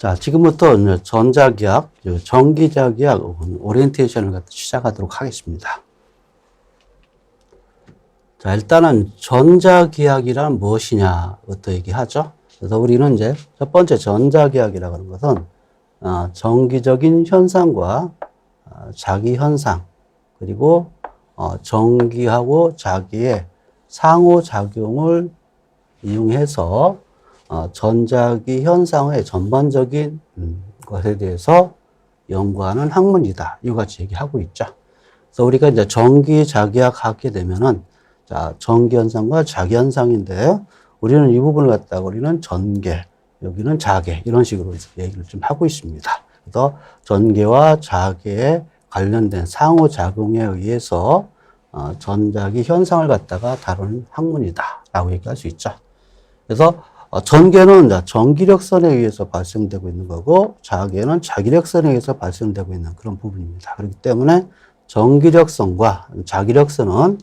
자, 지금부터 이제 전자기학, 전기자기학 오리엔테이션을 갖다 시작하도록 하겠습니다. 자, 일단은 전자기학이란 무엇이냐부터 얘기하죠. 그래서 우리는 이제 첫 번째 전자기학이라고 하는 것은 정기적인 현상과 자기 현상, 그리고 전기하고 자기의 상호작용을 이용해서 전자기 현상의 전반적인 것에 대해서 연구하는 학문이다. 이같이 얘기하고 있죠. 그래서 우리가 이제 전기자기학 하게 되면은, 자, 전기현상과 자기현상인데, 우리는 이 부분을 갖다가 우리는 전개, 여기는 자개, 이런 식으로 얘기를 좀 하고 있습니다. 그래서 전개와 자개에 관련된 상호작용에 의해서 전자기 현상을 갖다가 다루는 학문이다. 라고 얘기할 수 있죠. 그래서 전개는 전기력선에 의해서 발생되고 있는 거고, 자개는 자기력선에 의해서 발생되고 있는 그런 부분입니다. 그렇기 때문에 전기력선과 자기력선은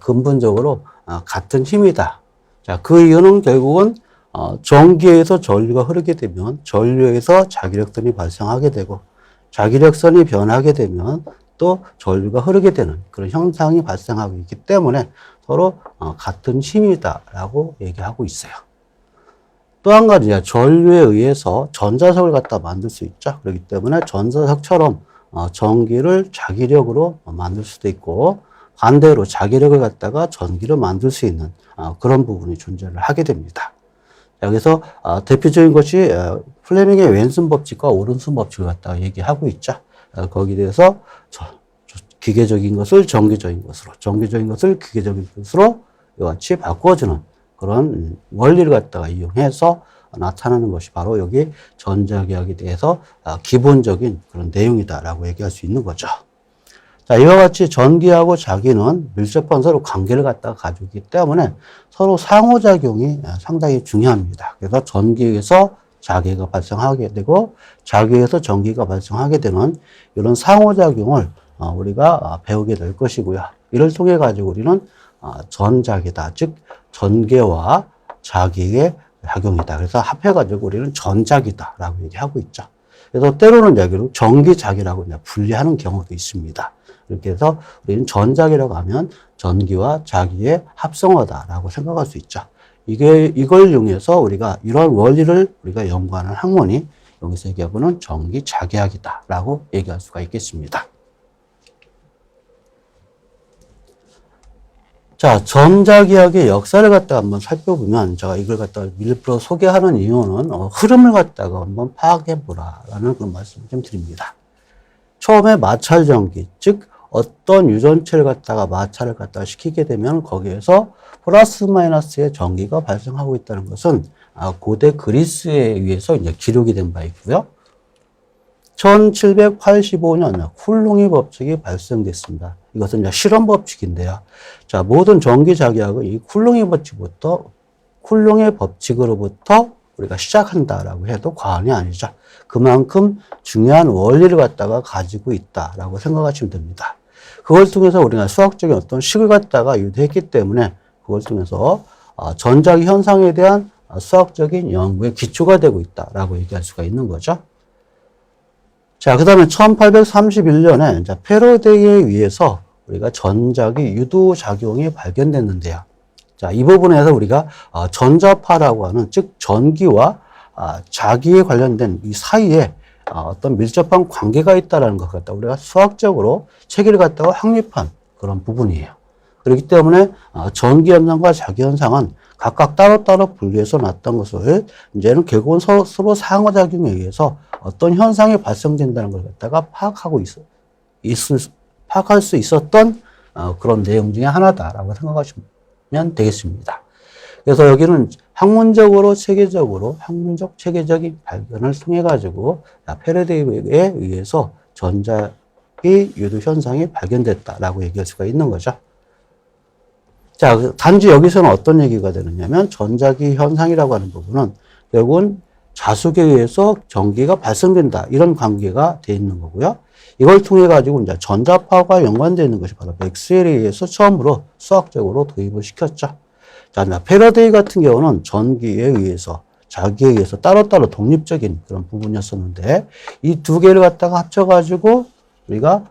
근본적으로 같은 힘이다. 자, 그 이유는 결국은 전기에서 전류가 흐르게 되면 전류에서 자기력선이 발생하게 되고, 자기력선이 변하게 되면 또 전류가 흐르게 되는 그런 현상이 발생하고 있기 때문에 서로 같은 힘이다라고 얘기하고 있어요. 또 한 가지, 전류에 의해서 전자석을 갖다 만들 수 있죠. 그렇기 때문에 전자석처럼 전기를 자기력으로 만들 수도 있고, 반대로 자기력을 갖다가 전기로 만들 수 있는 그런 부분이 존재를 하게 됩니다. 여기서 대표적인 것이 플레밍의 왼손 법칙과 오른손 법칙을 갖다가 얘기하고 있죠. 거기에 대해서 기계적인 것을 전기적인 것으로, 전기적인 것을 기계적인 것으로 이같이 바꿔주는 그런 원리를 갖다가 이용해서 나타나는 것이 바로 여기 전자기학에 대해서 기본적인 그런 내용이다라고 얘기할 수 있는 거죠. 자, 이와 같이 전기하고 자기는 밀접한 서로 관계를 갖다가 가지고 있기 때문에 서로 상호작용이 상당히 중요합니다. 그래서 전기에서 자기가 발생하게 되고, 자기에서 전기가 발생하게 되는 이런 상호작용을 우리가 배우게 될 것이고요. 이를 통해 가지고 우리는 전자기다, 즉 전개와 자기의 작용이다. 그래서 합해가지고 우리는 전자기다라고 얘기하고 있죠. 그래서 때로는 여기를 전기자기라고 분리하는 경우도 있습니다. 이렇게 해서 우리는 전자기라고 하면 전기와 자기의 합성어다라고 생각할 수 있죠. 이걸 이용해서 우리가 이런 원리를 우리가 연구하는 학문이 여기서 얘기하고는 전기자기학이다라고 얘기할 수가 있겠습니다. 자, 전자기학의 역사를 갖다가 한번 살펴보면, 제가 이걸 갖다가 일부러 소개하는 이유는 흐름을 갖다가 한번 파악해보라라는 그런 말씀을 좀 드립니다. 처음에 마찰전기, 즉 어떤 유전체를 갖다가 마찰을 갖다가 시키게 되면 거기에서 플러스 마이너스의 전기가 발생하고 있다는 것은 고대 그리스에 의해서 이제 기록이 된 바 있고요. 1785년 쿨롱의 법칙이 발생됐습니다. 이것은 이제 실험 법칙인데요. 자, 모든 전기자기학은 이 쿨롱의 법칙으로부터 우리가 시작한다라고 해도 과언이 아니죠. 그만큼 중요한 원리를 갖다가 가지고 있다라고 생각하시면 됩니다. 그걸 통해서 우리가 수학적인 어떤 식을 갖다가 유도했기 때문에 그걸 통해서 전자기 현상에 대한 수학적인 연구의 기초가 되고 있다라고 얘기할 수가 있는 거죠. 자, 그 다음에 1831년에 이제 패러데이에 의해서 우리가 전자기 유도작용이 발견됐는데요. 자, 이 부분에서 우리가 전자파라고 하는, 즉 전기와 자기에 관련된 이 사이에 어떤 밀접한 관계가 있다는 것 갖다 우리가 수학적으로 체계를 갖다가 확립한 그런 부분이에요. 그렇기 때문에 전기 현상과 자기 현상은 각각 따로따로 분리해서 놨던 것을 이제는 결국은 서로 상호작용에 의해서 어떤 현상이 발생된다는 걸 갖다가 파악할 수 있었던 그런 내용 중에 하나다라고 생각하시면 되겠습니다. 그래서 여기는 학문적 체계적인 발견을 통해 가지고 패러데이에 의해서 전자기 유도 현상이 발견됐다라고 얘기할 수가 있는 거죠. 자, 단지 여기서는 어떤 얘기가 되느냐면 전자기 현상이라고 하는 부분은 결국은 자숙에 의해서 전기가 발생된다, 이런 관계가 되어 있는 거고요. 이걸 통해 가지고 이제 전자파와 연관되어 있는 것이 바로 맥스웰에 의해서 처음으로 수학적으로 도입을 시켰죠. 자, 패러데이 같은 경우는 전기에 의해서 자기에 의해서 따로따로 독립적인 그런 부분이었었는데 이 두 개를 갖다가 합쳐가지고 우리가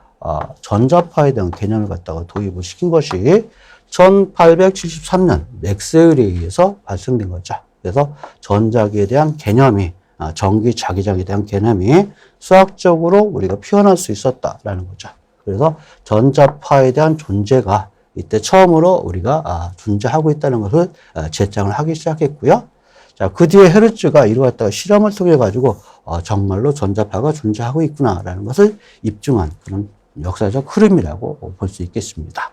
전자파에 대한 개념을 갖다가 도입을 시킨 것이 1873년 맥스웰에 의해서 발생된 거죠. 그래서 전자기에 대한 개념이 전기 자기장에 대한 개념이 수학적으로 우리가 표현할 수 있었다라는 거죠. 그래서 전자파에 대한 존재가 이때 처음으로 우리가 존재하고 있다는 것을 제창을 하기 시작했고요. 자, 그 뒤에 헤르츠가 이를 갖다가 실험을 통해 가지고 정말로 전자파가 존재하고 있구나라는 것을 입증한 그런 역사적 흐름이라고 볼 수 있겠습니다.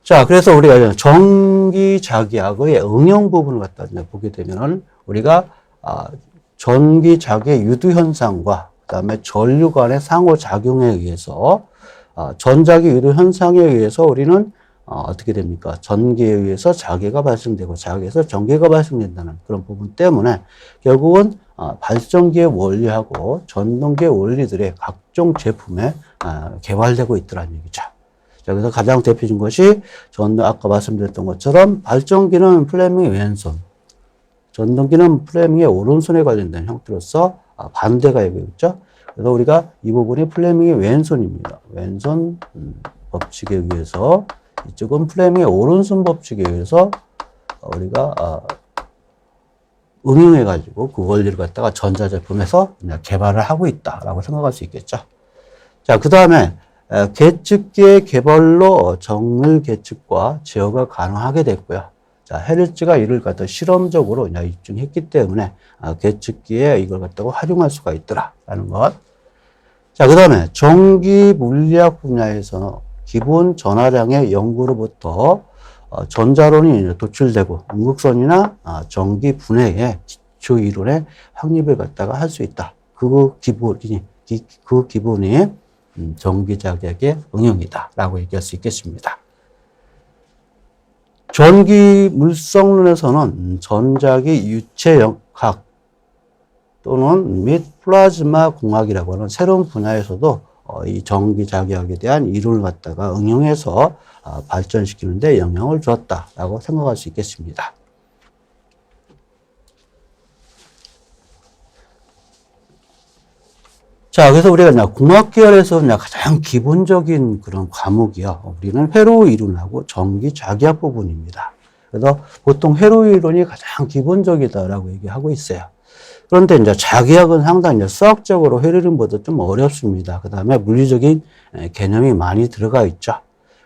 자, 그래서 우리가 전기자기학의 응용 부분을 갖다 보게 되면은 우리가 전기자기의 유두현상과 그 다음에 전류 간의 상호작용에 의해서 전자기 유두현상에 의해서 우리는 어떻게 됩니까? 전기에 의해서 자기가 발생되고 자기에서 전기가 발생된다는 그런 부분 때문에 결국은 발전기의 원리하고 전동기의 원리들의 각종 제품에 개발되고 있더라는 얘기죠. 자, 그래서 가장 대표적인 것이 아까 말씀드렸던 것처럼 발전기는 플레밍의 왼손, 전동기는 플레밍의 오른손에 관련된 형태로서 반대가 여기 있죠. 그래서 우리가 이 부분이 플레밍의 왼손입니다. 왼손 법칙에 의해서 이쪽은 플레밍의 오른손 법칙에 의해서 우리가 응용해가지고 그 원리를 갖다가 전자제품에서 개발을 하고 있다라고 생각할 수 있겠죠. 자, 그 다음에 계측기의 개발로 정밀 계측과 제어가 가능하게 됐고요. 자, 헤르츠가 이를 갖다 실험적으로 입증했기 때문에 계측기에 이걸 갖다가 활용할 수가 있더라라는 것. 자, 그 다음에 전기 물리학 분야에서 기본 전하량의 연구로부터 전자론이 도출되고 음극선이나 전기 분해의 기초 이론의 확립을 갖다가 할 수 있다. 그 기본이 전기자기학의 응용이다라고 얘기할 수 있겠습니다. 전기 물성론에서는 전자기 유체역학 또는 및 플라즈마 공학이라고 하는 새로운 분야에서도 이 전기자기학에 대한 이론을 갖다가 응용해서 발전시키는 데 영향을 주었다라고 생각할 수 있겠습니다. 자, 그래서 우리가 공학계열에서 가장 기본적인 그런 과목이요. 우리는 회로 이론하고 전기 자기학 부분입니다. 그래서 보통 회로 이론이 가장 기본적이다라고 얘기하고 있어요. 그런데 이제 자기학은 상당히 수학적으로 회로 이론보다 좀 어렵습니다. 그 다음에 물리적인 개념이 많이 들어가 있죠.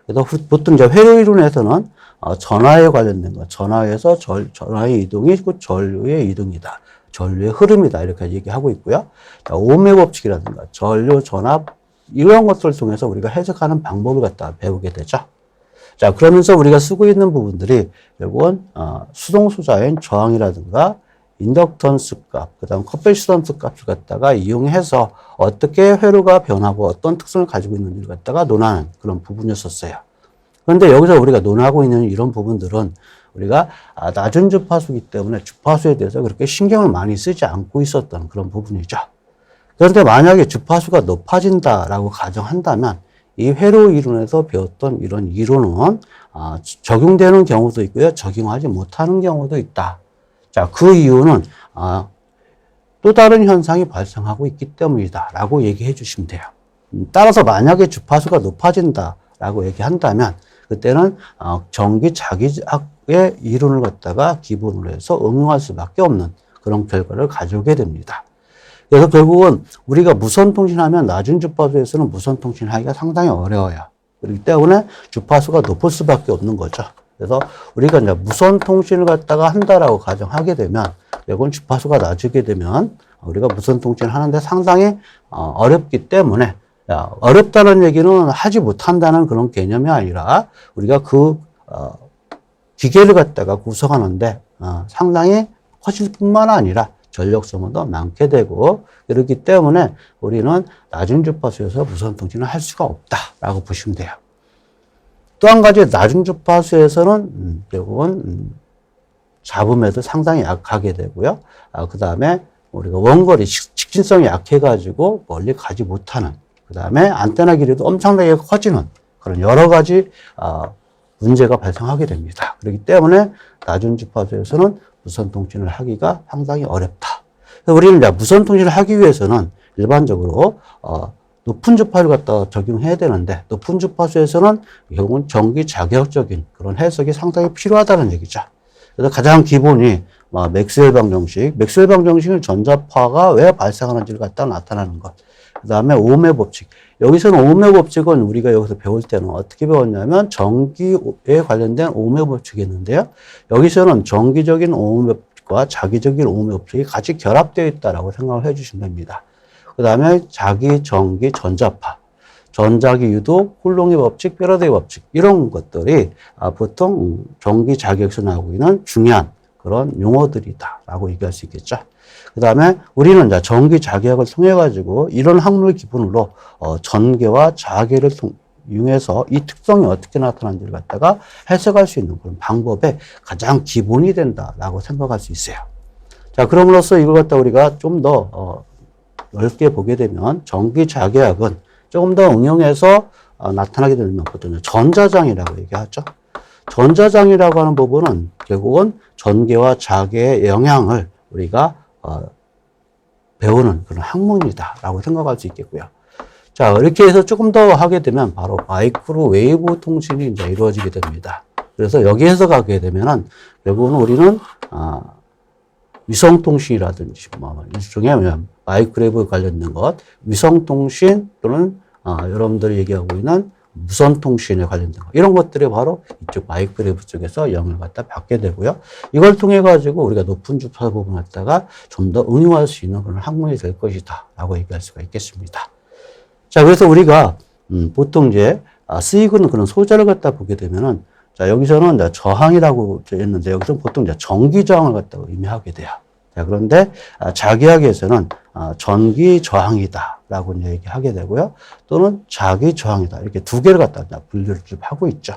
그래서 보통 이제 회로 이론에서는 전하에 관련된 것, 전하에서 전하의 이동이 있고 전류의 이동이다. 전류의 흐름이다. 이렇게 얘기하고 있고요. 오음의 법칙이라든가 전류, 전압 이런 것들을 통해서 우리가 해석하는 방법을 갖다 배우게 되죠. 자, 그러면서 우리가 쓰고 있는 부분들이 결국은 수동수자인 저항이라든가 인덕턴스 값, 그 다음 커패시턴스 값을 갖다가 이용해서 어떻게 회로가 변하고 어떤 특성을 가지고 있는지를 갖다가 논하는 그런 부분이었었어요. 그런데 여기서 우리가 논하고 있는 이런 부분들은 우리가 낮은 주파수이기 때문에 주파수에 대해서 그렇게 신경을 많이 쓰지 않고 있었던 그런 부분이죠. 그런데 만약에 주파수가 높아진다라고 가정한다면 이 회로 이론에서 배웠던 이런 이론은 적용되는 경우도 있고요. 적용하지 못하는 경우도 있다. 자, 그 이유는 또 다른 현상이 발생하고 있기 때문이다 라고 얘기해 주시면 돼요. 따라서 만약에 주파수가 높아진다라고 얘기한다면 그때는 전기 자기학의 이론을 갖다가 기본으로 해서 응용할 수밖에 없는 그런 결과를 가져오게 됩니다. 그래서 결국은 우리가 무선통신하면 낮은 주파수에서는 무선통신하기가 상당히 어려워요. 그렇기 때문에 주파수가 높을 수밖에 없는 거죠. 그래서 우리가 이제 무선통신을 갖다가 한다라고 가정하게 되면 이건 주파수가 낮게 되면 우리가 무선통신을 하는데 상당히 어렵기 때문에 어렵다는 얘기는 하지 못한다는 그런 개념이 아니라 우리가 그 기계를 갖다가 구성하는데 상당히 커질 뿐만 아니라 전력 소모도 많게 되고 그렇기 때문에 우리는 낮은 주파수에서 무선통신을 할 수가 없다라고 보시면 돼요. 또 한 가지 낮은 주파수에서는 결국은 잡음에도 상당히 약하게 되고요. 그 다음에 우리가 원거리 직진성이 약해가지고 멀리 가지 못하는 그 다음에 안테나 길이도 엄청나게 커지는 그런 여러 가지 문제가 발생하게 됩니다. 그렇기 때문에 낮은 주파수에서는 무선 통신을 하기가 상당히 어렵다. 우리는 이제 무선 통신을 하기 위해서는 일반적으로 높은 주파수를 갖다 적용해야 되는데 높은 주파수에서는 결국은 전기 자격적인 그런 해석이 상당히 필요하다는 얘기죠. 그래서 가장 기본이 맥스웰 방정식. 맥스웰 방정식은 전자파가 왜 발생하는지를 갖다 나타나는 것. 그 다음에 오음의 법칙. 여기서는 오음의 법칙은 우리가 여기서 배울 때는 어떻게 배웠냐면 전기에 관련된 오음의 법칙이었는데요. 여기서는 정기적인 오음의 법칙과 자기적인 오음의 법칙이 같이 결합되어 있다라고 생각을 해주시면 됩니다. 그 다음에 자기, 전기, 전자파. 전자기 유도, 쿨롱의 법칙, 패러데이 법칙 이런 것들이 보통 전기 자격에서 나오고 있는 중요한 그런 용어들이다라고 얘기할 수 있겠죠. 그 다음에 우리는 이제 전기 자기학을 통해 가지고 이런 학문을 기본으로 전개와 자계를 이용해서 이 특성이 어떻게 나타나는지를 갖다가 해석할 수 있는 그런 방법의 가장 기본이 된다라고 생각할 수 있어요. 자, 그럼으로써 이걸 갖다 우리가 좀 더 넓게 보게 되면 전기 자기학은 조금 더 응용해서 나타나게 되는 것거든요. 전자장이라고 얘기하죠. 전자장이라고 하는 부분은 결국은 전개와 자개의 영향을 우리가 배우는 그런 학문이다라고 생각할 수 있겠고요. 자, 이렇게 해서 조금 더 하게 되면 바로 마이크로웨이브 통신이 이제 이루어지게 됩니다. 그래서 여기에서 가게 되면은 결국은 우리는 위성통신이라든지 일종의 마이크로웨이브 관련된 것, 위성통신 또는 여러분들이 얘기하고 있는 무선통신에 관련된 것, 이런 것들이 바로 이쪽 마이크로웨이브 쪽에서 영향을 갖다 받게 되고요. 이걸 통해 가지고 우리가 높은 주파수 부분을 갖다가 좀 더 응용할 수 있는 그런 학문이 될 것이다 라고 얘기할 수가 있겠습니다. 자, 그래서 우리가 보통 이제 쓰이고는 그런 소재를 갖다 보게 되면은, 자, 여기서는 이제 저항이라고 했는데 여기서는 보통 이제 전기 저항을 갖다가 의미하게 돼요. 자, 그런데 자기학에서는 전기 저항이다라고 얘기하게 되고요. 또는 자기 저항이다. 이렇게 두 개를 갖다가 분류를 좀 하고 있죠.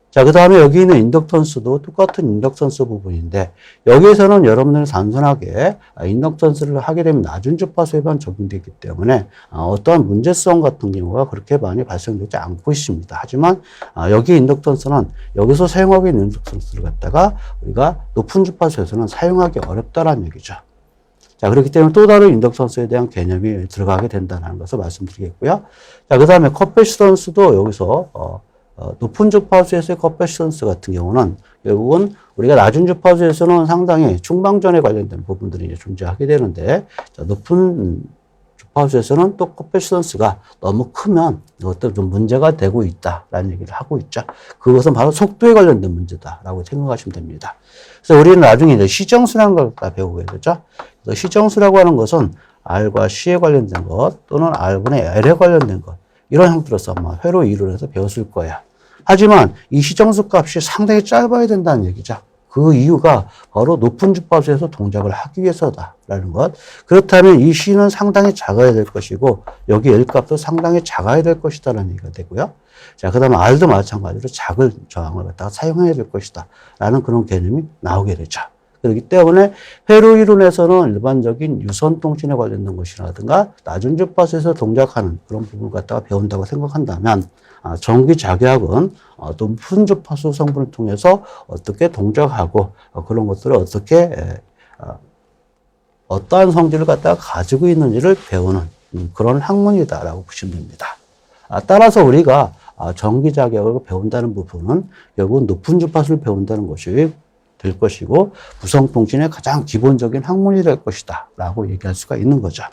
자, 그 다음에 여기 있는 인덕턴스도 똑같은 인덕턴스 부분인데, 여기에서는 여러분들은 단순하게 인덕턴스를 하게 되면 낮은 주파수에만 적용되기 때문에 어떠한 문제성 같은 경우가 그렇게 많이 발생되지 않고 있습니다. 하지만 여기 인덕턴스는 여기서 사용하고 있는 인덕턴스를 갖다가 우리가 높은 주파수에서는 사용하기 어렵다라는 얘기죠. 자, 그렇기 때문에 또 다른 인덕턴스에 대한 개념이 들어가게 된다는 것을 말씀드리겠고요. 자, 그 다음에 커패시턴스도 여기서 높은 주파수에서의 커패시턴스 같은 경우는 결국은 우리가 낮은 주파수에서는 상당히 충방전에 관련된 부분들이 이제 존재하게 되는데, 자, 높은 주파수에서는 또 커패시턴스가 너무 크면 이것도 좀 문제가 되고 있다라는 얘기를 하고 있죠. 그것은 바로 속도에 관련된 문제다라고 생각하시면 됩니다. 그래서 우리는 나중에 이제 시정수라는 걸 배우게 되죠. 그래서 시정수라고 하는 것은 R과 C에 관련된 것 또는 R분의 L에 관련된 것, 이런 형태로서 아마 회로 이론에서 배웠을 거예요. 하지만 이 시정수 값이 상당히 짧아야 된다는 얘기죠. 그 이유가 바로 높은 주파수에서 동작을 하기 위해서다라는 것. 그렇다면 이 C는 상당히 작아야 될 것이고 여기 L 값도 상당히 작아야 될 것이다라는 얘기가 되고요. 자, 그 다음에 R도 마찬가지로 작은 저항을 갖다가 사용해야 될 것이다 라는 그런 개념이 나오게 되죠. 그렇기 때문에 회로 이론에서는 일반적인 유선통신에 관련된 것이라든가 낮은 주파수에서 동작하는 그런 부분을 갖다가 배운다고 생각한다면, 전기 자기학은 높은 주파수 성분을 통해서 어떻게 동작하고 그런 것들을 어떻게 어떠한 성질을 갖다가 가지고 있는지를 배우는 그런 학문이다라고 보시면 됩니다. 따라서 우리가 전기 자기학을 배운다는 부분은 결국은 높은 주파수를 배운다는 것이 될 것이고 무선통신의 가장 기본적인 학문이 될 것이다 라고 얘기할 수가 있는 거죠.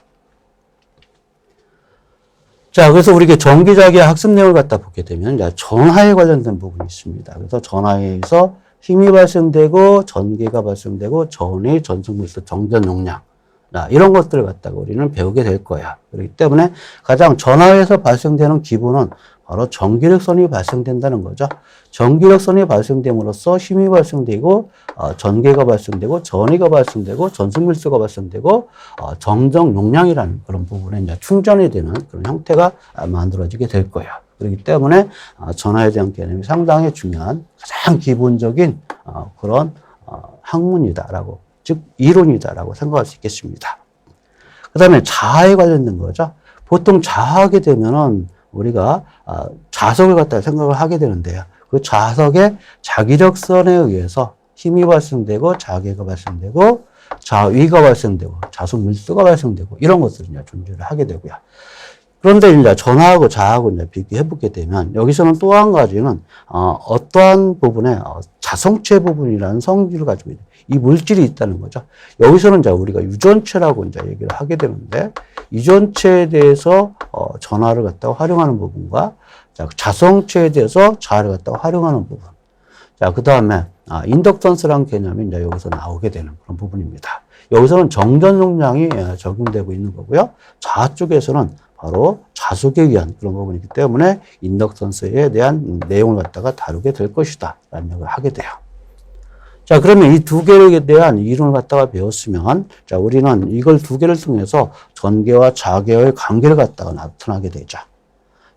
자, 그래서 우리가 전기자기학 학습 내용을 갖다 보게 되면 전하에 관련된 부분이 있습니다. 그래서 전하에서 힘이 발생되고 전기가 발생되고 전위, 전승물수, 정전 용량, 이런 것들을 갖다가 우리는 배우게 될 거야. 그렇기 때문에 가장 전하에서 발생되는 기본은 바로 전기력선이 발생된다는 거죠. 전기력선이 발생됨으로써 힘이 발생되고 전개가 발생되고 전위가 발생되고 전승밀수가 발생되고 정정 용량이라는 그런 부분에 이제 충전이 되는 그런 형태가 만들어지게 될 거예요. 그렇기 때문에 전하에 대한 개념이 상당히 중요한 가장 기본적인 그런 학문이다라고, 즉 이론이다라고 생각할 수 있겠습니다. 그 다음에 자아에 관련된 거죠. 보통 자아하게 되면은 우리가 자석을 갖다 생각을 하게 되는데요. 그 자석의 자기력선에 의해서 힘이 발생되고 자괴가 발생되고 자위가 발생되고 자속 밀도가 발생되고 이런 것들이 이제 존재를 하게 되고요. 그런데 이제 전하하고 자하고 이제 비교해 보게 되면 여기서는 또 한 가지는 어떠한 부분에 자성체 부분이라는 성질을 가지고 있는 이 물질이 있다는 거죠. 여기서는 이제 우리가 유전체라고 이제 얘기를 하게 되는데 유전체에 대해서 전하를 갖다가 활용하는 부분과 자성체에 대해서 자를 갖다가 활용하는 부분. 자, 그 다음에 인덕턴스라는 개념이 이제 여기서 나오게 되는 그런 부분입니다. 여기서는 정전 용량이 적용되고 있는 거고요. 자하 쪽에서는 바로 자속에 의한 그런 부분이기 때문에 인덕턴스에 대한 내용을 갖다가 다루게 될 것이다 라는 얘기를 하게 돼요. 자, 그러면 이 두 개에 대한 이론을 갖다가 배웠으면 자, 우리는 이걸 두 개를 통해서 전개와 자개의 관계를 갖다가 나타나게 되죠.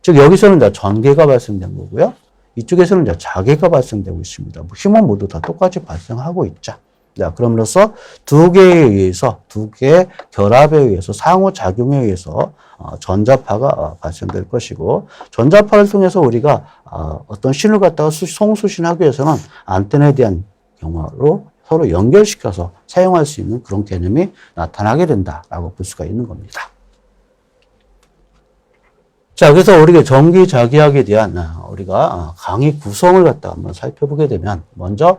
즉 여기서는 이제 전개가 발생된 거고요. 이쪽에서는 이제 자개가 발생되고 있습니다. 힘은 모두 다 똑같이 발생하고 있죠. 자, 그럼으로써 두 개에 의해서, 두 개의 결합에 의해서, 상호작용에 의해서 전자파가 발생될 것이고, 전자파를 통해서 우리가 어떤 신을 갖다가 송수신하기 위해서는 안테나에 대한 경우로 서로 연결시켜서 사용할 수 있는 그런 개념이 나타나게 된다라고 볼 수가 있는 겁니다. 자, 그래서 우리가 전기자기학에 대한 우리가 강의 구성을 갖다가 한번 살펴보게 되면 먼저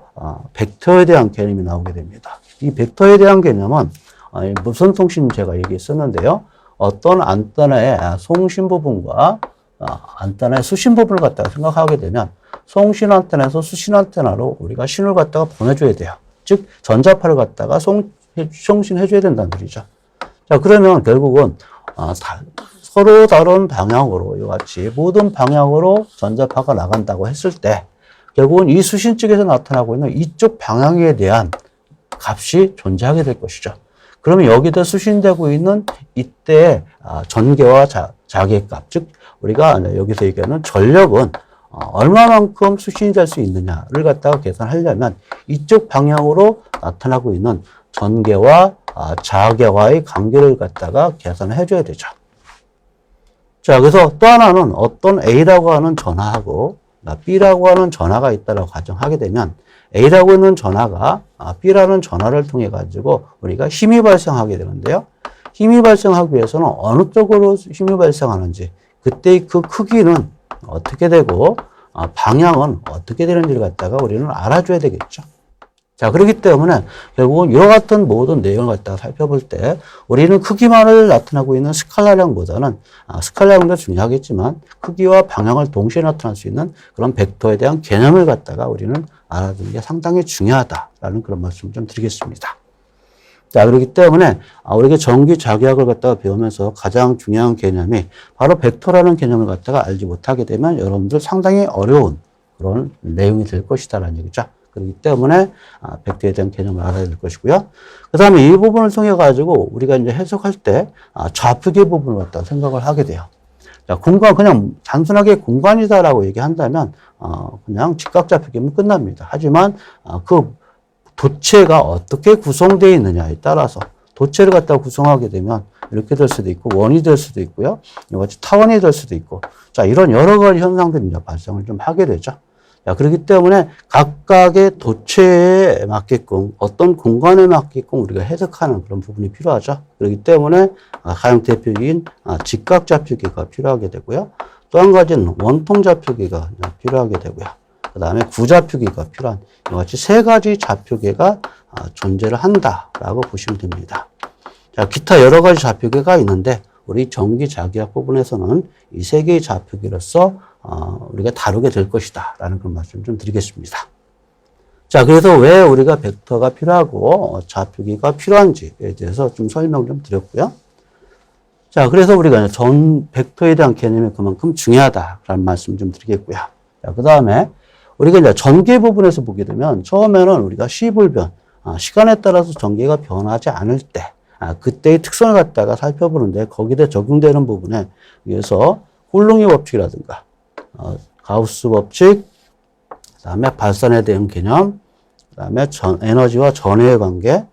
벡터에 대한 개념이 나오게 됩니다. 이 벡터에 대한 개념은 무선통신 제가 얘기했었는데요. 어떤 안테나의 송신 부분과 안테나의 수신 부분을 갖다가 생각하게 되면 송신 안테나에서 수신 안테나로 우리가 신을 갖다가 보내줘야 돼요. 즉 전자파를 갖다가 송신해줘야 된다는 소리죠. 자, 그러면 결국은 서로 다른 방향으로 이와 같이 모든 방향으로 전자파가 나간다고 했을 때 결국은 이 수신 쪽에서 나타나고 있는 이쪽 방향에 대한 값이 존재하게 될 것이죠. 그러면 여기다 수신되고 있는 이때의 전개와 자개값, 즉 우리가 여기서 얘기하는 전력은 얼마만큼 수신이 될 수 있느냐를 갖다가 계산하려면 이쪽 방향으로 나타나고 있는 전개와 자개와의 관계를 갖다가 계산을 해줘야 되죠. 자, 그래서 또 하나는 어떤 A라고 하는 전하하고 B라고 하는 전하가 있다고 가정하게 되면 A라고 하는 전하가 B라는 전하를 통해 가지고 우리가 힘이 발생하게 되는데요. 힘이 발생하기 위해서는 어느 쪽으로 힘이 발생하는지 그때의 그 크기는 어떻게 되고 방향은 어떻게 되는지를 갖다가 우리는 알아줘야 되겠죠. 자, 그렇기 때문에 결국은 이와 같은 모든 내용을 갖다가 살펴볼 때 우리는 크기만을 나타나고 있는 스칼라량보다는 스칼라량도 중요하겠지만 크기와 방향을 동시에 나타날 수 있는 그런 벡터에 대한 개념을 갖다가 우리는 알아두는 게 상당히 중요하다라는 그런 말씀을 좀 드리겠습니다. 자, 그렇기 때문에 우리가 전기자기학을 갖다가 배우면서 가장 중요한 개념이 바로 벡터라는 개념을 갖다가 알지 못하게 되면 여러분들 상당히 어려운 그런 내용이 될 것이다라는 얘기죠. 그렇기 때문에 벡터에 대한 개념을 알아야 될 것이고요. 그 다음에 이 부분을 통해 가지고 우리가 이제 해석할 때 좌표계 부분을 갖다 생각을 하게 돼요. 자, 공간 그냥 단순하게 공간이다라고 얘기한다면 그냥 직각좌표계면 끝납니다. 하지만 그 도체가 어떻게 구성되어 있느냐에 따라서 도체를 갖다가 구성하게 되면 이렇게 될 수도 있고 원이 될 수도 있고요. 이와 같이 타원이 될 수도 있고 자, 이런 여러 가지 현상들이 이제 발생을 좀 하게 되죠. 자, 그렇기 때문에 각각의 도체에 맞게끔 어떤 공간에 맞게끔 우리가 해석하는 그런 부분이 필요하죠. 그렇기 때문에 가장 대표적인 직각좌표계가 필요하게 되고요. 또 한 가지는 원통좌표계가 필요하게 되고요. 그 다음에 구좌표계가 필요한 이와 같이 세 가지 좌표계가 존재를 한다라고 보시면 됩니다. 자, 기타 여러 가지 좌표계가 있는데 우리 전기자기학 부분에서는 이 세 개의 좌표계로서 우리가 다루게 될 것이다 라는 그런 말씀 좀 드리겠습니다. 자, 그래서 왜 우리가 벡터가 필요하고 좌표계가 필요한지에 대해서 좀 설명 좀 드렸고요. 자, 그래서 우리가 벡터에 대한 개념이 그만큼 중요하다라는 말씀 좀 드리겠고요. 자, 그 다음에 우리가 이제 전개 부분에서 보게 되면 처음에는 우리가 시불변, 시간에 따라서 전개가 변하지 않을 때 그때의 특성을 갖다가 살펴보는데 거기에 적용되는 부분에 의해서 홀롱의 법칙이라든가 가우스 법칙, 그 다음에 발산에 대한 개념, 그 다음에 에너지와 전해의 관계,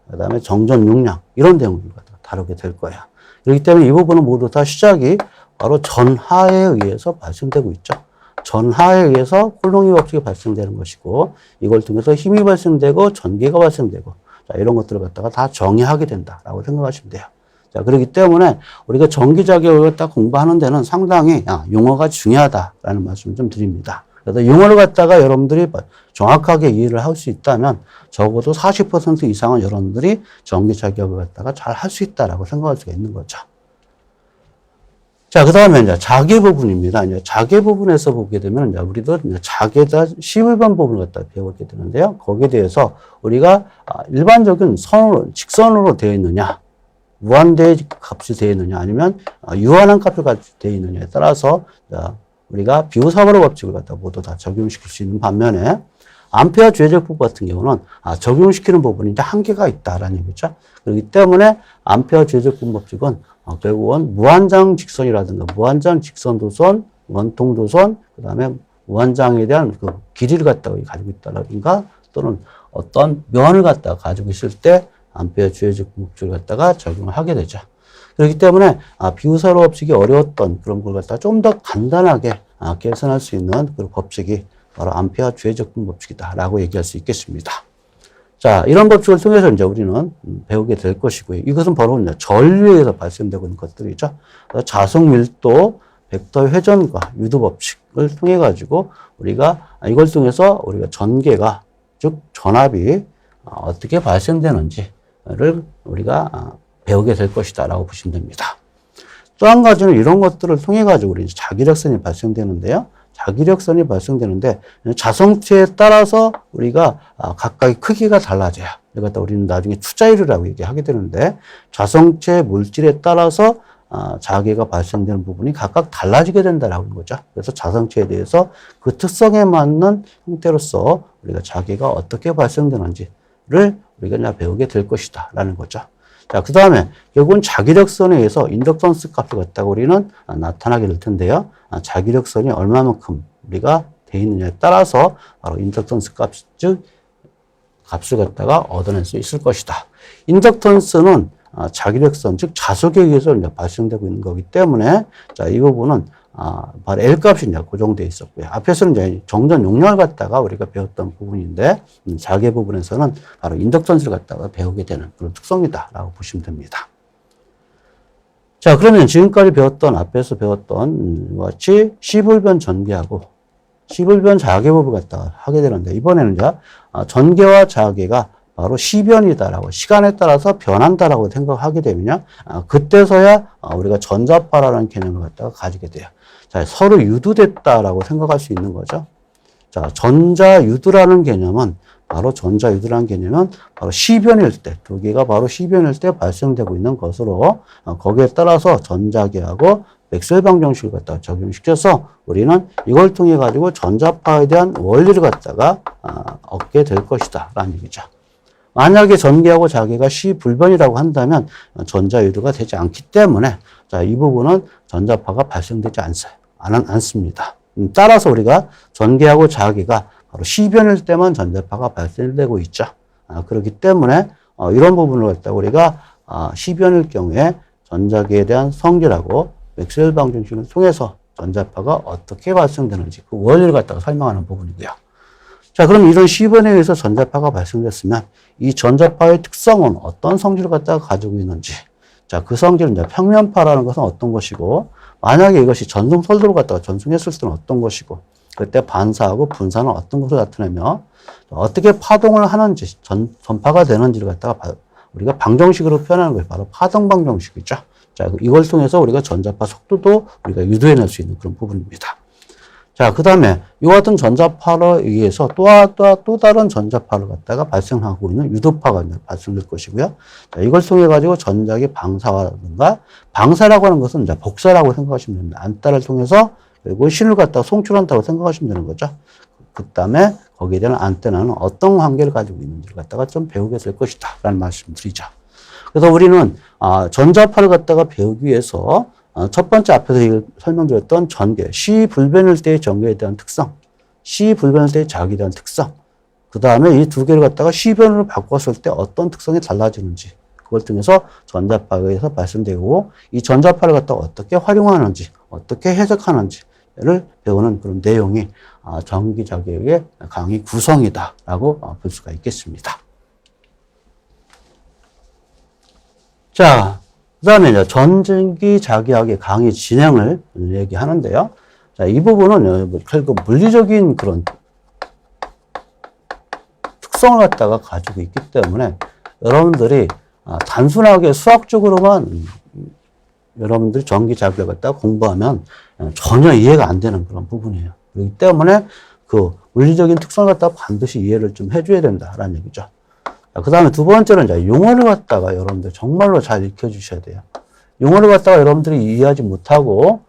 그 다음에 정전 용량 이런 내용을 다루게 될 거예요. 그렇기 때문에 이 부분은 모두 다 시작이 바로 전하에 의해서 발생되고 있죠. 전하에 의해서 쿨롱의 법칙이 발생되는 것이고 이걸 통해서 힘이 발생되고 전기가 발생되고 자, 이런 것들을 갖다가 다 정의하게 된다라고 생각하시면 돼요. 자, 그렇기 때문에 우리가 전기자격을 딱 공부하는 데는 상당히 용어가 중요하다라는 말씀을 좀 드립니다. 그래서 용어를 갖다가 여러분들이 정확하게 이해를 할 수 있다면 적어도 40% 이상은 여러분들이 전기자격을 갖다가 잘 할 수 있다라고 생각할 수가 있는 거죠. 자, 그 다음에 이제 자계 부분입니다. 이제 자계 부분에서 보게 되면 이제 우리도 이제 자계자 11번 부분을 갖다 배우게 되는데요. 거기에 대해서 우리가 일반적인 선으로, 직선으로 되어 있느냐, 무한대의 값이 되어 있느냐, 아니면 유한한 값이 되어 있느냐에 따라서 우리가 비우사버로 법칙을 갖다 모두 다 적용시킬 수 있는 반면에 암페어 주의제법 같은 경우는 적용시키는 부분이 이제 한계가 있다라는 얘기죠. 그렇기 때문에 암페어 주의제법 법칙은 결국은 무한장 직선이라든가 무한장 직선도선, 원통도선, 그 다음에 무한장에 대한 그 길이를 갖다가 가지고 있다라든가 또는 어떤 면을 갖다가 가지고 있을 때 암페어 주의제법 법칙을 갖다가 적용을 하게 되죠. 그렇기 때문에 비우사로 법칙이 어려웠던 그런 걸 갖다가 좀 더 간단하게 개선할 수 있는 그런 법칙이 바로 암페어 주의적분 법칙이다라고 얘기할 수 있겠습니다. 자, 이런 법칙을 통해서 이제 우리는 배우게 될 것이고요. 이것은 바로 이제 전류에서 발생되고 있는 것들이죠. 자석 밀도, 벡터 회전과 유도 법칙을 통해 가지고 우리가 이걸 통해서 우리가 전개가 즉 전압이 어떻게 발생되는지를 우리가 배우게 될 것이다라고 보시면 됩니다. 또 한 가지는 이런 것들을 통해 가지고 우리 자기력선이 발생되는데요. 자기력선이 발생되는데 자성체에 따라서 우리가 각각의 크기가 달라져요. 이것도 우리는 나중에 추자율이라고 얘기하게 되는데 자성체 물질에 따라서 자기가 발생되는 부분이 각각 달라지게 된다라고 하는 거죠. 그래서 자성체에 대해서 그 특성에 맞는 형태로서 우리가 자기가 어떻게 발생되는지를 우리가 이제 배우게 될 것이다라는 거죠. 자, 그 다음에 결국은 자기력선에 의해서 인덕턴스 값을 갖다가 우리는 나타나게 될 텐데요. 자기력선이 얼마만큼 우리가 돼 있느냐에 따라서 바로 인덕턴스 값, 즉 값을 갖다가 얻어낼 수 있을 것이다. 인덕턴스는 자기력선, 즉 자석에 의해서 이제 발생되고 있는 거기 때문에 자, 이 부분은 바로 L 값이 이제 고정되어 있었고요. 앞에서는 이제 정전 용량을 갖다가 우리가 배웠던 부분인데, 자계 부분에서는 바로 인덕턴스를 갖다가 배우게 되는 그런 특성이다라고 보시면 됩니다. 자, 그러면 지금까지 배웠던, 앞에서 배웠던, 같이 시불변 전개하고 시불변 자계법을 갖다가 하게 되는데, 이번에는 이제 전개와 자계가 바로 시변이다라고, 시간에 따라서 변한다라고 생각하게 되면요. 그때서야 우리가 전자파라는 개념을 갖다가 가지게 돼요. 자, 서로 유도됐다라고 생각할 수 있는 거죠. 자, 전자유도라는 개념은 바로 바로 시변일 때, 두 개가 바로 시변일 때 발생되고 있는 것으로 거기에 따라서 전자계하고 맥스웰 방정식을 갖다가 적용시켜서 우리는 이걸 통해 가지고 전자파에 대한 원리를 갖다가 얻게 될 것이다 라는 얘기죠. 만약에 전개하고 자계가 시불변이라고 한다면 전자유도가 되지 않기 때문에 자, 이 부분은 전자파가 발생되지 않습니다. 따라서 우리가 전개하고 자계가 바로 시변일 때만 전자파가 발생되고 있죠. 그렇기 때문에 이런 부분을 갖다가 우리가 시변일 경우에 전자계에 대한 성질하고 맥스웰 방정식을 통해서 전자파가 어떻게 발생되는지 그 원리를 갖다가 설명하는 부분이고요. 자, 그럼 이런 시변에 의해서 전자파가 발생됐으면 이 전자파의 특성은 어떤 성질을 갖다가 가지고 있는지, 자, 그 성질은 이제 평면파라는 것은 어떤 것이고, 만약에 이것이 전송설도를 갖다가 전송했을 때는 어떤 것이고, 그때 반사하고 분사는 어떤 것을 나타내며, 어떻게 파동을 하는지, 전파가 되는지를 갖다가 우리가 방정식으로 표현하는 것이 바로 파동 방정식이죠. 자, 이걸 통해서 우리가 전자파 속도도 우리가 유도해낼 수 있는 그런 부분입니다. 자, 그 다음에 이와 같은 전자파로 의해서 또 다른 전자파를 갖다가 발생하고 있는 유도파가 발생될 것이고요. 자, 이걸 통해 가지고 전자기 방사라든가, 방사라고 하는 것은 이제 복사라고 생각하시면 됩니다. 안따를 통해서 그리고 신을 갖다가 송출한다고 생각하시면 되는 거죠. 그 다음에 거기에 대한 안테나는 어떤 관계를 가지고 있는지를 갖다가 좀 배우게 될 것이다 라는 말씀을 드리죠. 그래서 우리는 전자파를 갖다가 배우기 위해서 첫 번째 앞에서 설명드렸던 전개, 시불변일 때의 전개에 대한 특성, 시불변일 때의 자기에 대한 특성, 그 다음에 이 두 개를 갖다가 시변으로 바꿨을 때 어떤 특성이 달라지는지, 그걸 통해서 전자파에 의해서 발생되고, 이 전자파를 갖다가 어떻게 활용하는지, 어떻게 해석하는지, 배우는 그런 내용이 정기 자기학의 강의 구성이다라고 볼 수가 있겠습니다. 자, 그 다음에 이제 전기 자기학의 강의 진행을 얘기하는데요. 자, 이 부분은 결국 물리적인 그런 특성을 갖다가 가지고 있기 때문에 여러분들이 단순하게 수학적으로만 여러분들이 전기 자기학을 갖다가 공부하면 전혀 이해가 안 되는 그런 부분이에요. 그렇기 때문에 그 물리적인 특성을 갖다가 반드시 이해를 좀 해줘야 된다라는 얘기죠. 그 다음에 두 번째는 이제 용어를 갖다가 여러분들 정말로 잘 익혀주셔야 돼요. 용어를 갖다가 여러분들이 이해하지 못하고,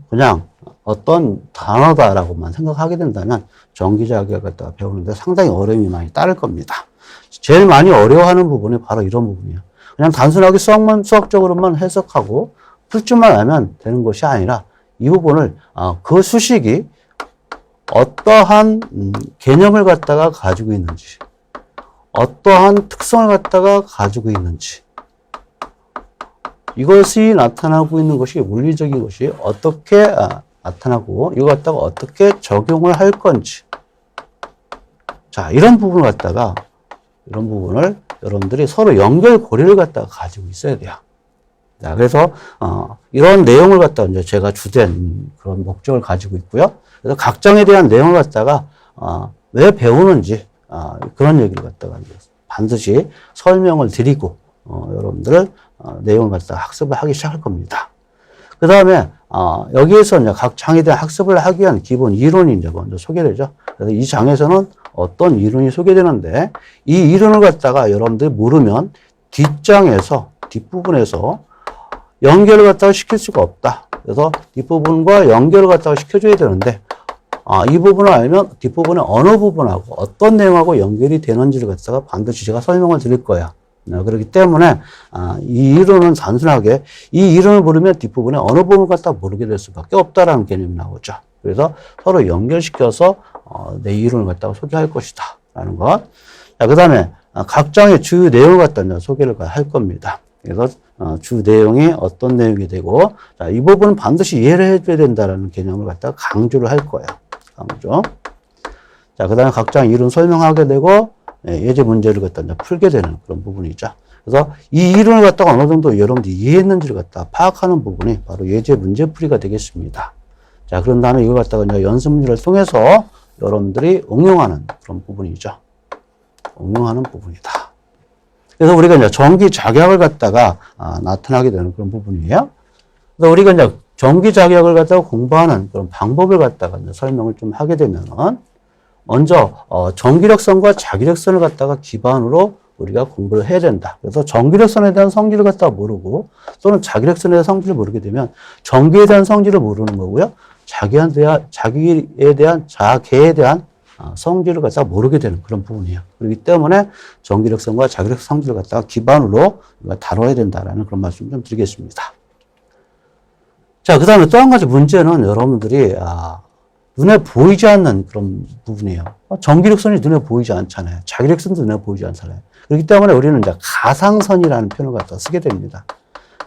그냥 어떤 단어다라고만 생각하게 된다면 전기자기학을 갖다가 배우는데 상당히 어려움이 많이 따를 겁니다. 제일 많이 어려워하는 부분이 바로 이런 부분이에요. 그냥 단순하게 수학적으로만 해석하고 풀 줄만 알면 되는 것이 아니라 이 부분을, 그 수식이 어떠한 개념을 갖다가 가지고 있는지, 어떠한 특성을 갖다가 가지고 있는지, 이것이 나타나고 있는 것이 물리적인 것이 어떻게 나타나고 이거 갖다가 어떻게 적용을 할 건지, 자, 이런 부분을 여러분들이 서로 연결고리를 갖다가 가지고 있어야 돼요. 자, 그래서 이런 내용을 갖다가 이제 제가 주된 그런 목적을 가지고 있고요. 그래서 각 장에 대한 내용을 갖다가 왜 배우는지 그런 얘기를 갖다가 반드시 설명을 드리고 여러분들 내용을 갖다가 학습을 하기 시작할 겁니다. 그 다음에 여기에서 이제 각 장에 대한 학습을 하기 위한 기본 이론이 이제 먼저 소개되죠. 그래서 이 장에서는 어떤 이론이 소개되는데 이 이론을 갖다가 여러분들이 모르면 뒷부분에서 연결을 갖다가 시킬 수가 없다. 그래서 뒷부분과 연결을 갖다가 시켜줘야 되는데 이 부분을 알면 뒷부분의 어느 부분하고 어떤 내용하고 연결이 되는지를 갖다가 반드시 제가 설명을 드릴 거예요. 그렇기 때문에 이 이론은 단순하게 이 이론을 모르면 뒷부분에 어느 부분을 갖다가 모르게 될 수밖에 없다라는 개념이 나오죠. 그래서 서로 연결시켜서 내 이론을 갖다가 소개할 것이다 라는 것. 자, 그 다음에 각 장의 주요 내용을 갖다가 소개를 할 겁니다. 그래서 주 내용이 어떤 내용이 되고, 자, 이 부분은 반드시 이해를 해줘야 된다라는 개념을 갖다가 강조를 할 거예요. 강조. 자, 그 다음에 각 장 이론 설명하게 되고, 예제 문제를 갖다가 풀게 되는 그런 부분이죠. 그래서 이 이론을 갖다가 어느 정도 여러분들이 이해했는지를 갖다가 파악하는 부분이 바로 예제 문제풀이가 되겠습니다. 자, 그런 다음에 이걸 갖다가 이제 연습 문제를 통해서 여러분들이 응용하는 그런 부분이죠. 응용하는 부분이다. 그래서 우리가 이제 전기 자기학을 갖다가 나타나게 되는 그런 부분이에요. 그래서 우리가 이제 전기 자기학을 갖다가 공부하는 그런 방법을 갖다가 이제 설명을 좀 하게 되면은 먼저 전기력선과 자기력선을 갖다가 기반으로 우리가 공부를 해야 된다. 그래서 전기력선에 대한 성질을 갖다가 모르고 또는 자기력선에 대한 성질을 모르게 되면 전기에 대한 성질을 모르는 거고요. 자기에 대한 성질을 갖다가 모르게 되는 그런 부분이에요. 그렇기 때문에 전기력선과 자기력 성질을 갖다가 기반으로 다뤄야 된다라는 그런 말씀 좀 드리겠습니다. 자, 그 다음에 또 한 가지 문제는 여러분들이 눈에 보이지 않는 그런 부분이에요. 전기력선이 눈에 보이지 않잖아요. 자기력선도 눈에 보이지 않잖아요. 그렇기 때문에 우리는 이제 가상선이라는 표현을 갖다가 쓰게 됩니다.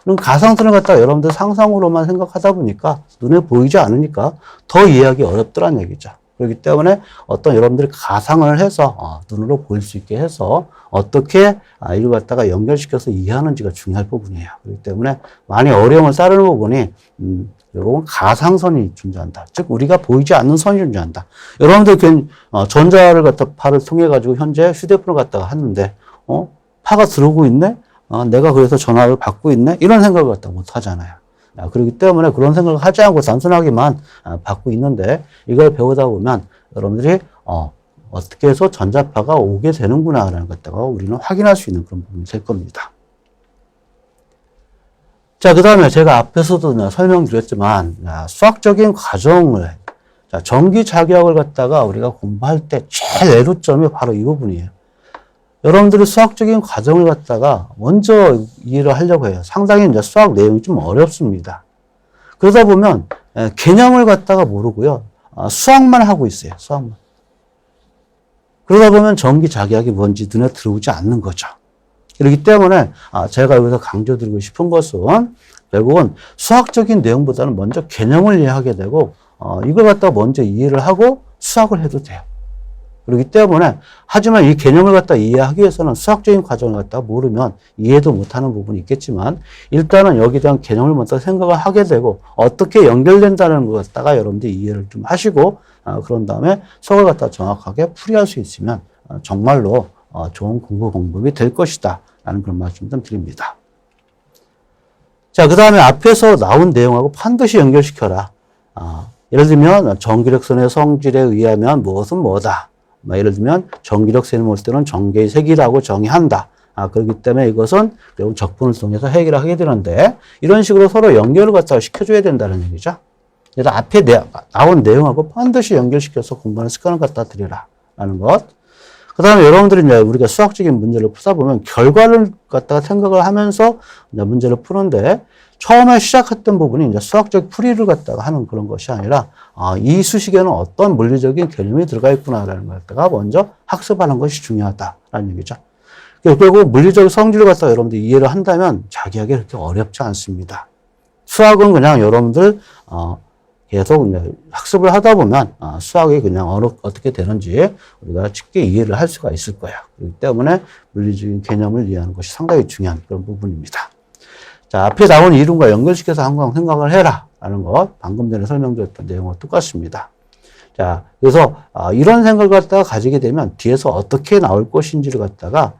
그럼 가상선을 갖다가 여러분들 상상으로만 생각하다 보니까 눈에 보이지 않으니까 더 이해하기 어렵더란 얘기죠. 그렇기 때문에 어떤 여러분들이 가상을 해서 눈으로 보일 수 있게 해서 어떻게 이걸 갖다가 연결시켜서 이해하는지가 중요할 부분이에요. 그렇기 때문에 많이 어려움을 따르는 부분이 여러분 가상선이 존재한다. 즉 우리가 보이지 않는 선이 존재한다. 여러분들 전자를 갖다 파를 통해 가지고 현재 휴대폰을 갖다가 하는데 파가 들어오고 있네. 내가 그래서 전화를 받고 있네. 이런 생각을 갖다 못 하잖아요. 그렇기 때문에 그런 생각을 하지 않고 단순하게만 받고 있는데 이걸 배우다 보면 여러분들이 어떻게 해서 전자파가 오게 되는구나라는 것다가 우리는 확인할 수 있는 그런 부분이 될 겁니다. 자, 그 다음에 제가 앞에서도 설명드렸지만 수학적인 과정을 전기 자기학을 갖다가 우리가 공부할 때 제일 애로점이 바로 이 부분이에요. 여러분들이 수학적인 과정을 갖다가 먼저 이해를 하려고 해요. 상당히 이제 수학 내용이 좀 어렵습니다. 그러다 보면 개념을 갖다가 모르고요. 수학만 하고 있어요. 수학만. 그러다 보면 전기 자기학이 뭔지 눈에 들어오지 않는 거죠. 그렇기 때문에 제가 여기서 강조드리고 싶은 것은 결국은 수학적인 내용보다는 먼저 개념을 이해하게 되고 이걸 갖다가 먼저 이해를 하고 수학을 해도 돼요. 그렇기 때문에 하지만 이 개념을 갖다 이해하기 위해서는 수학적인 과정을 갖다 모르면 이해도 못하는 부분이 있겠지만 일단은 여기에 대한 개념을 먼저 생각을 하게 되고 어떻게 연결된다는 것 갖다가 여러분들이 이해를 좀 하시고 그런 다음에 수학을 갖다 정확하게 풀이할 수 있으면 정말로 좋은 공부 방법이 될 것이다 라는 그런 말씀 좀 드립니다. 자, 그 다음에 앞에서 나온 내용하고 반드시 연결시켜라. 예를 들면 정기력선의 성질에 의하면 무엇은 뭐다. 예를 들면 정기력선을 볼 때는 정계의 색이라고 정의한다. 그렇기 때문에 이것은 결국 적분을 통해서 해결을 하게 되는데 이런 식으로 서로 연결을 갖다가 시켜줘야 된다는 얘기죠. 그래서 앞에 나온 내용하고 반드시 연결시켜서 공부하는 습관을 갖다 드려라 라는 것. 그 다음에 여러분들이 이제 우리가 수학적인 문제를 풀다 보면 결과를 갖다가 생각을 하면서 이제 문제를 푸는데 처음에 시작했던 부분이 이제 수학적 풀이를 갖다가 하는 그런 것이 아니라 이 수식에는 어떤 물리적인 개념이 들어가 있구나라는 걸 갖다가 먼저 학습하는 것이 중요하다라는 얘기죠. 결국 물리적 성질을 갖다가 여러분들이 이해를 한다면 자기에게 그렇게 어렵지 않습니다. 수학은 그냥 여러분들 계속 이제 학습을 하다 보면 수학이 그냥 어떻게 되는지 우리가 쉽게 이해를 할 수가 있을 거예요. 그렇기 때문에 물리적인 개념을 이해하는 것이 상당히 중요한 그런 부분입니다. 자, 앞에 나온 이론과 연결시켜서 항상 생각을 해라 라는 것, 방금 전에 설명드렸던 내용과 똑같습니다. 자, 그래서 이런 생각을 갖다가 가지게 되면 뒤에서 어떻게 나올 것인지를 갖다가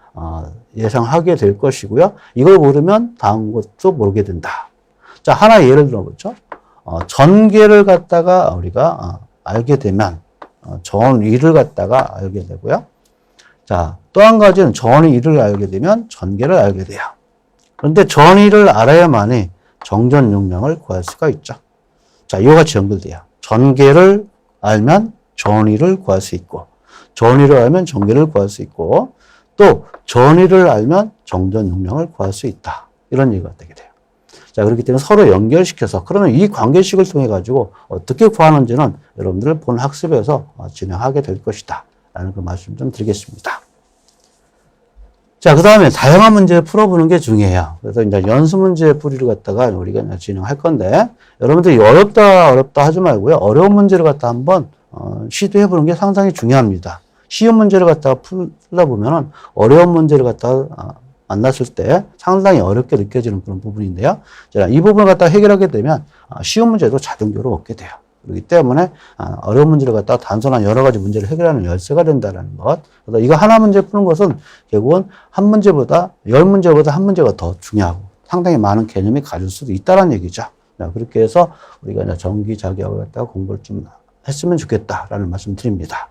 예상하게 될 것이고요. 이걸 모르면 다음 것도 모르게 된다. 자, 하나 예를 들어보죠. 전개를 갖다가 우리가 알게 되면 전위를 갖다가 알게 되고요. 자, 또 한 가지는 전위를 알게 되면 전개를 알게 돼요. 그런데 전위를 알아야만이 정전 용량을 구할 수가 있죠. 자, 이와 같이 연결돼요. 전개를 알면 전위를 구할 수 있고, 전위를 알면 전개를 구할 수 있고, 또 전위를 알면 정전 용량을 구할 수 있다. 이런 얘기가 되게 돼요. 자, 그렇기 때문에 서로 연결시켜서 그러면 이 관계식을 통해 가지고 어떻게 구하는지는 여러분들 본 학습에서 진행하게 될 것이다. 라는 그 말씀 좀 드리겠습니다. 자, 그 다음에 다양한 문제 풀어보는 게 중요해요. 그래서 이제 연수 문제 풀이를 갖다가 우리가 진행할 건데, 여러분들이 어렵다 하지 말고요. 어려운 문제를 갖다 한번, 시도해보는 게 상당히 중요합니다. 쉬운 문제를 갖다가 풀다 보면은 어려운 문제를 갖다가 만났을 때 상당히 어렵게 느껴지는 그런 부분인데요. 자, 이 부분을 갖다가 해결하게 되면 쉬운 문제도 자동적으로 얻게 돼요. 그렇기 때문에 어려운 문제를 갖다가 단순한 여러 가지 문제를 해결하는 열쇠가 된다는 것. 그래서 이거 하나 문제 푸는 것은 결국은 한 문제보다 10문제보다 한 문제가 더 중요하고 상당히 많은 개념이 가질 수도 있다는 얘기죠. 그렇게 해서 우리가 이제 정기 자격을 갖다가 공부를 좀 했으면 좋겠다라는 말씀 드립니다.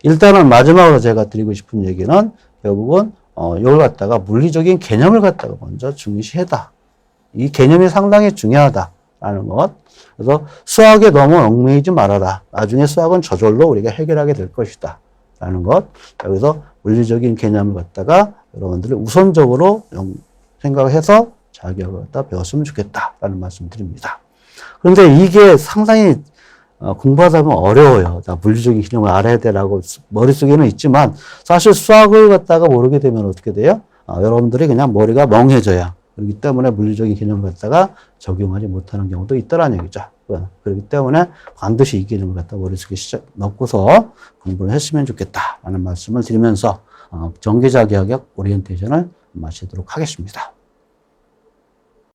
일단은 마지막으로 제가 드리고 싶은 얘기는 결국은 이걸 갖다가 물리적인 개념을 갖다가 먼저 중시해다. 이 개념이 상당히 중요하다라는 것. 그래서 수학에 너무 얽매이지 말아라. 나중에 수학은 저절로 우리가 해결하게 될 것이다. 라는 것. 여기서 물리적인 개념을 갖다가 여러분들이 우선적으로 생각해서 자격을 갖다 배웠으면 좋겠다. 라는 말씀 드립니다. 그런데 이게 상당히 공부하다 보면 어려워요. 물리적인 개념을 알아야 되라고 머릿속에는 있지만 사실 수학을 갖다가 모르게 되면 어떻게 돼요? 여러분들이 그냥 머리가 멍해져요. 그렇기 때문에 물리적인 개념을 갖다가 적용하지 못하는 경우도 있다는 얘기죠. 그렇기 때문에 반드시 이 개념을 갖다 머릿속에 넣고서 공부를 했으면 좋겠다라는 말씀을 드리면서 정기자격약 오리엔테이션을 마치도록 하겠습니다.